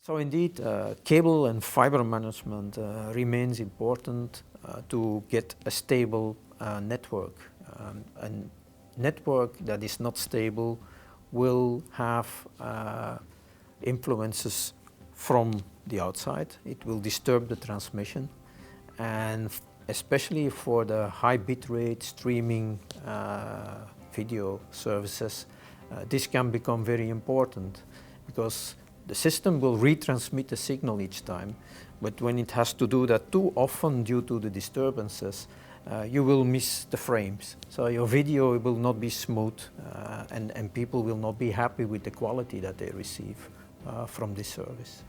So indeed, cable and fiber management remains important to get a stable network. A network that is not stable will have influences from the outside. It will disturb the transmission, and especially for the high bitrate streaming video services, this can become very important, because the system will retransmit the signal each time, but when it has to do that too often due to the disturbances, you will miss the frames. So your video will not be smooth, and people will not be happy with the quality that they receive from this service.